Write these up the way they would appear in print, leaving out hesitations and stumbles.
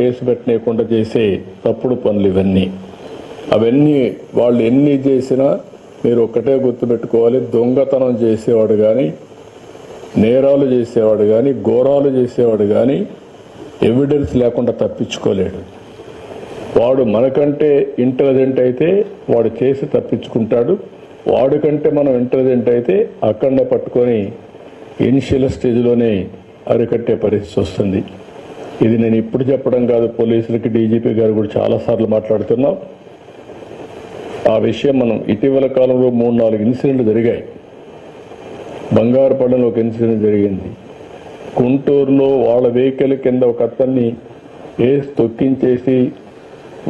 Case పెట్టనీయకుండా చేసే తప్పుడు పనులు ఇవన్నీ. అవన్నీ వాళ్ళు ఎన్ని చేసినా మీరు ఒక్కటే గుర్తుపెట్టుకోవాలి, దొంగతనం చేసేవాడు కానీ, నేరాలు చేసేవాడు కానీ, ఘోరాలు చేసేవాడు కానీ ఎవిడెన్స్ లేకుండా తప్పించుకోలేడు. వాడు మనకంటే ఇంటెలిజెంట్ అయితే వాడు చేసి తప్పించుకుంటాడు. వాడికంటే మనం ఇంటెలిజెంట్ అయితే అక్కడనే పట్టుకొని ఇనిషియల్ స్టేజ్లోనే అరికట్టే పరిస్థితి వస్తుంది. ఇది నేను ఇప్పుడు చెప్పడం కాదు, పోలీసులకి డీజీపీ గారు కూడా చాలాసార్లు మాట్లాడుతున్నాం. ఆ విషయం మనం ఇటీవల కాలంలో 3-4 ఇన్సిడెంట్లు జరిగాయి. బంగారుపల్లిలో ఒక ఇన్సిడెంట్ జరిగింది. గుంటూరులో వాళ్ళ వెహికల్ కింద ఒక అతన్ని వేసి తొక్కించేసి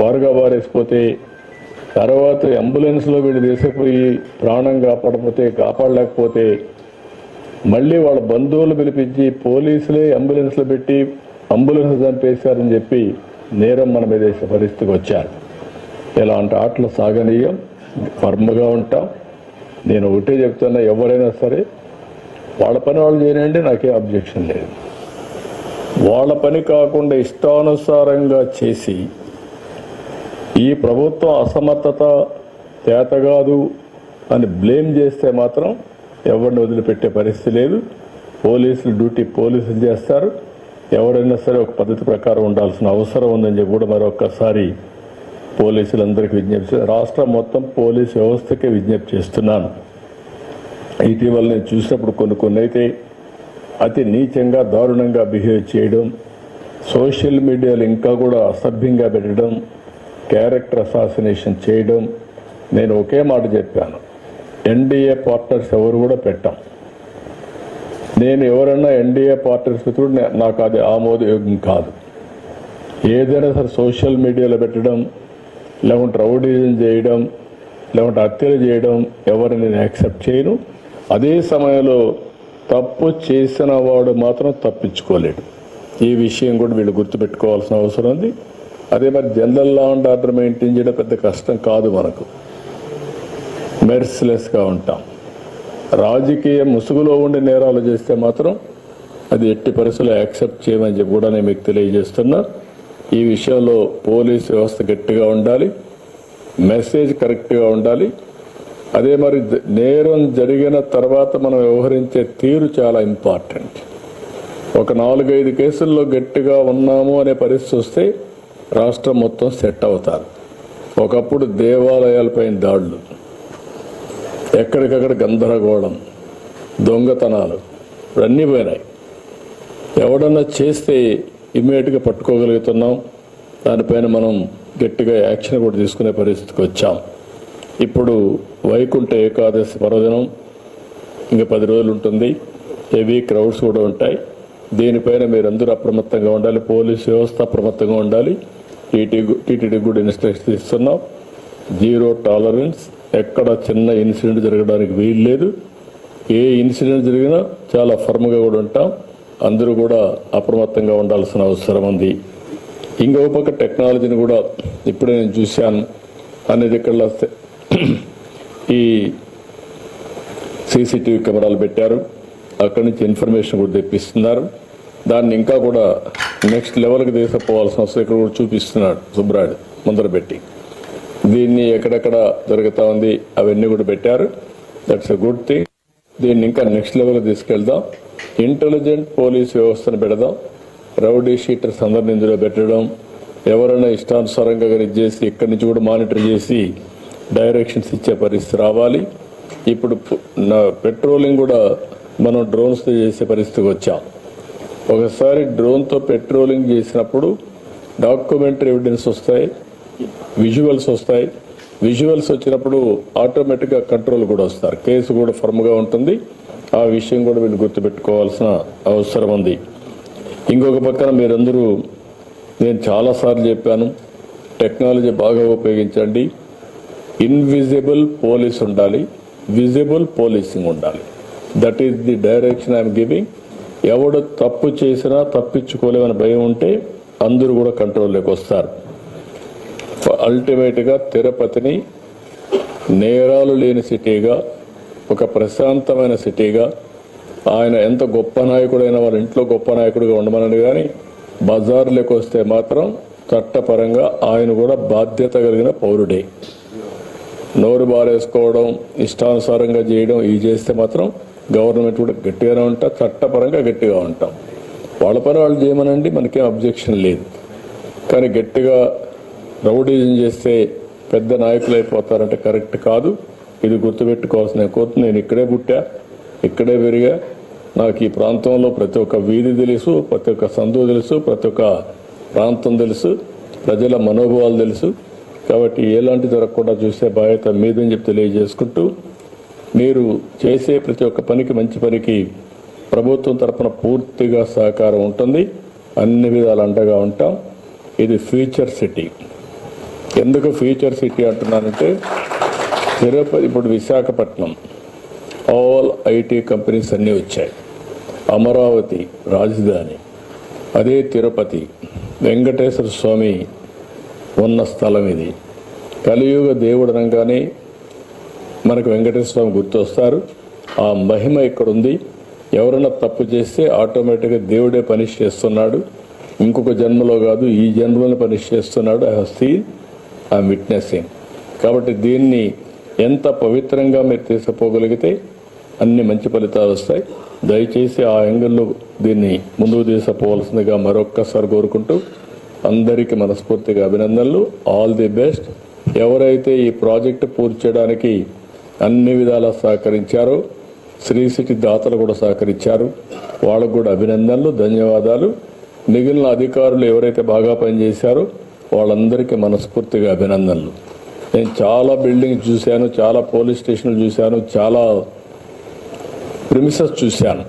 వారుగా వారేసిపోతే, తర్వాత అంబులెన్స్లో వీళ్ళు తీసుకుపోయి ప్రాణం కాపాడలేకపోతే మళ్ళీ వాళ్ళ బంధువులు పిలిపించి పోలీసులే అంబులెన్స్లో పెట్టి అంబులెన్స్ చంపేశారని చెప్పి నేరం మన మీద వేసే పరిస్థితికి వచ్చారు. ఇలాంటి ఆటలు సాగనీయం, ఫర్మ్గా ఉంటాం. నేను ఒకటే చెప్తున్నా, ఎవరైనా సరే వాళ్ళ పని వాళ్ళు చేయనండి, నాకే అబ్జెక్షన్ లేదు. వాళ్ళ పని కాకుండా ఇష్టానుసారంగా చేసి ఈ ప్రభుత్వం అసమర్థత చేతగాదు అని బ్లేమ్ చేస్తే మాత్రం ఎవరిని వదిలిపెట్టే పరిస్థితి లేదు. పోలీసులు డ్యూటీ పోలీసులు చేస్తారు. ఎవరైనా సరే ఒక పద్ధతి ప్రకారం ఉండాల్సిన అవసరం ఉందని చెప్పి కూడా మరొక్కసారి పోలీసులందరికీ విజ్ఞప్తి, రాష్ట్రం మొత్తం పోలీసు వ్యవస్థకే విజ్ఞప్తి చేస్తున్నాను. ఇటీవల నేను చూసినప్పుడు కొన్ని అయితే అతి నీచంగా దారుణంగా బిహేవ్ చేయడం, సోషల్ మీడియాలో ఇంకా కూడా అసభ్యంగా పెట్టడం, క్యారెక్టర్ అసాసినేషన్ చేయడం. నేను ఒకే మాట చెప్పాను, ఎన్డీఏ పార్ట్నర్స్ ఎవరు కూడా పెట్టాం. నేను ఎవరన్నా ఎన్డీఏ పార్ట్నర్స్ కూడా నాకు అది ఆమోదయోగ్యం కాదు. ఏదైనా సరే సోషల్ మీడియాలో పెట్టడం, లేకుంటే రౌడీజం చేయడం, లేకుంటే హత్యలు చేయడం ఎవరిని నేను యాక్సెప్ట్ చేయను. అదే సమయంలో తప్పు చేసిన వాడు మాత్రం తప్పించుకోలేడు. ఈ విషయం కూడా వీళ్ళు గుర్తుపెట్టుకోవాల్సిన అవసరం ఉంది. అదే మరి general law and order maintain చేయడం పెద్ద కష్టం కాదు. మనకు మెర్సిలెస్గా ఉంటాం. రాజకీయ ముసుగులో ఉండి నేరాలు చేస్తే మాత్రం అది ఎట్టి పరిస్థితుల్లో యాక్సెప్ట్ చేయమని చెప్పి కూడా నేను మీకు తెలియజేస్తున్నా. ఈ విషయంలో పోలీస్ వ్యవస్థ గట్టిగా ఉండాలి, మెసేజ్ కరెక్ట్గా ఉండాలి. అదే మరి నేరం జరిగిన తర్వాత మనం వ్యవహరించే తీరు చాలా ఇంపార్టెంట్. ఒక 4-5 కేసుల్లో గట్టిగా ఉన్నాము అనే పరిస్థితి వస్తే రాష్ట్రం మొత్తం సెట్ అవుతారు. ఒకప్పుడు దేవాలయాలపైన దాడులు, ఎక్కడికక్కడ గందరగోళం, దొంగతనాలు అన్నీ పోయినాయి. ఎవడన్నా చేస్తే ఇమ్మీడియట్గా పట్టుకోగలుగుతున్నాం. దానిపైన మనం గట్టిగా యాక్షన్ కూడా తీసుకునే పరిస్థితికి వచ్చాం. ఇప్పుడు వైకుంఠ ఏకాదశి పర్వదినం ఇంకా 10 రోజులు ఉంటుంది. హెవీ క్రౌడ్స్ కూడా ఉంటాయి. దీనిపైన మీరందరూ అప్రమత్తంగా ఉండాలి. పోలీస్ వ్యవస్థ అప్రమత్తంగా ఉండాలి. టీటీడీ కూడా ఇన్స్ట్రక్షన్స్ ఇస్తున్నాం. 0 టాలరెన్స్. ఎక్కడ చిన్న ఇన్సిడెంట్ జరగడానికి వీలు లేదు. ఏ ఇన్సిడెంట్ జరిగినా చాలా ఫర్మ్గా కూడా ఉంటాం. అందరూ కూడా అప్రమత్తంగా ఉండాల్సిన అవసరం ఉంది. ఇంకో పక్క టెక్నాలజీని కూడా ఇప్పుడే నేను చూశాను. అన్ని దగ్గర ఈ సీసీటీవీ కెమెరాలు పెట్టారు. అక్కడి నుంచి ఇన్ఫర్మేషన్ కూడా తెప్పిస్తున్నారు. దాన్ని ఇంకా కూడా నెక్స్ట్ లెవెల్కి తీసుకుపోవాల్సిన అవసరం ఇక్కడ కూడా చూపిస్తున్నాడు సుబ్రాయుడు ముందర పెట్టి. దీన్ని ఎక్కడెక్కడ జరుగుతూ ఉంది అవన్నీ కూడా పెట్టారు. That's a good thing. దీన్ని ఇంకా నెక్స్ట్ లెవెల్కి తీసుకెళ్దాం. ఇంటెలిజెంట్ పోలీస్ వ్యవస్థను పెడదాం. రౌడీ షీటర్స్ అందరిని ఇందులో పెట్టడం, ఎవరైనా ఇష్టానుసారంగా చేసి ఇక్కడి నుంచి కూడా మానిటర్ చేసి డైరెక్షన్స్ ఇచ్చే పరిస్థితి రావాలి. ఇప్పుడు పెట్రోలింగ్ కూడా మనం డ్రోన్స్తో చేసే పరిస్థితికి వచ్చాం. ఒకసారి డ్రోన్తో పెట్రోలింగ్ చేసినప్పుడు డాక్యుమెంటరీ ఎవిడెన్స్ వస్తాయి, విజువల్స్ వస్తాయి. విజువల్స్ వచ్చినప్పుడు ఆటోమేటిక్గా కంట్రోల్ కూడా వస్తారు. కేసు కూడా ఫర్మ్గా ఉంటుంది. ఆ విషయం కూడా వీళ్ళు గుర్తుపెట్టుకోవాల్సిన అవసరం ఉంది. ఇంకొక పక్కన మీరందరూ, నేను చాలాసార్లు చెప్పాను, టెక్నాలజీ బాగా ఉపయోగించండి. ఇన్విజిబుల్ పోలీస్ ఉండాలి, విజిబుల్ పోలీసింగ్ ఉండాలి. That is the direction I'm giving. ఎవడు తప్పు చేసినా తప్పించుకోలేమని భయం ఉంటే అందరూ కూడా కంట్రోల్లోకి వస్తారు. అల్టిమేట్గా తిరుపతిని నేరాలు లేని సిటీగా, ఒక ప్రశాంతమైన సిటీగా, ఆయన ఎంత గొప్ప నాయకుడైనా వాళ్ళ ఇంట్లో గొప్ప నాయకుడిగా ఉండమని కానీ బజార్లోకి వస్తే మాత్రం చట్టపరంగా ఆయన కూడా బాధ్యత కలిగిన పౌరుడే. నోరు బారేసుకోవడం, ఇష్టానుసారంగా చేయడం ఇవి చేస్తే మాత్రం గవర్నమెంట్ కూడా గట్టిగానే ఉంటాం, చట్టపరంగా గట్టిగా ఉంటాం. వాళ్ళ పని వాళ్ళు చేయమనండి, మనకేం అబ్జెక్షన్ లేదు. కానీ గట్టిగా రౌడీజం చేస్తే పెద్ద నాయకులు అయిపోతారంటే కరెక్ట్ కాదు. ఇది గుర్తుపెట్టుకోవాల్సిన కోర్టు. నేను ఇక్కడే పుట్టా, ఇక్కడే పెరిగా. నాకు ఈ ప్రాంతంలో ప్రతి ఒక్క వీధి తెలుసు, ప్రతి ఒక్క సందు తెలుసు, ప్రతి ఒక్క ప్రాంతం తెలుసు, ప్రజల మనోభావాలు తెలుసు. కాబట్టి ఎలాంటి జరగకుండా చూసే బాధ్యత మీదని చెప్పి తెలియజేసుకుంటూ, మీరు చేసే ప్రతి ఒక్క పనికి, మంచి పనికి ప్రభుత్వం తరఫున పూర్తిగా సహకారం ఉంటుంది. అన్ని విధాలు అండగా ఉంటాం. ఇది ఫ్యూచర్ సిటీ. ఎందుకు ఫ్యూచర్ సిటీ అంటున్నానంటే, తిరుపతి, ఇప్పుడు విశాఖపట్నం ఆల్ ఐటీ కంపెనీస్ అన్నీ వచ్చాయి. అమరావతి రాజధాని, అదే తిరుపతి వెంకటేశ్వర స్వామి ఉన్న స్థలం ఇది. కలియుగ దేవుడు అనగానే మనకు వెంకటేశ్వర స్వామి గుర్తొస్తారు. ఆ మహిమ ఇక్కడ ఉంది. ఎవరైనా తప్పు చేస్తే ఆటోమేటిక్గా దేవుడే పనిష్ చేస్తున్నాడు. ఇంకొక జన్మలో కాదు, ఈ జన్మలో పనిష్ చేస్తున్నాడు. I have seen, I'm witnessing. కాబట్టి దీన్ని ఎంత పవిత్రంగా మీరు తీసుకుపోగలిగితే అన్ని మంచి ఫలితాలు వస్తాయి. దయచేసి ఆ యాంగిల్లో దీన్ని ముందుకు తీసుకుపోవాల్సిందిగా మరొక్కసారి కోరుకుంటూ, అందరికీ మనస్ఫూర్తిగా అభినందనలు. All the best. ఎవరైతే ఈ ప్రాజెక్టు పూర్తి చేయడానికి అన్ని విధాలా సహకరించారో, శ్రీ సిటీ దాతలు కూడా సహకరించారు, వాళ్ళకు కూడా అభినందనలు, ధన్యవాదాలు. మిగిలిన అధికారులు ఎవరైతే బాగా పనిచేశారో వాళ్ళందరికీ మనస్ఫూర్తిగా అభినందనలు. నేను చాలా బిల్డింగ్స్ చూశాను, చాలా పోలీస్ స్టేషన్లు చూశాను, చాలా ప్రిమిసెస్ చూశాను.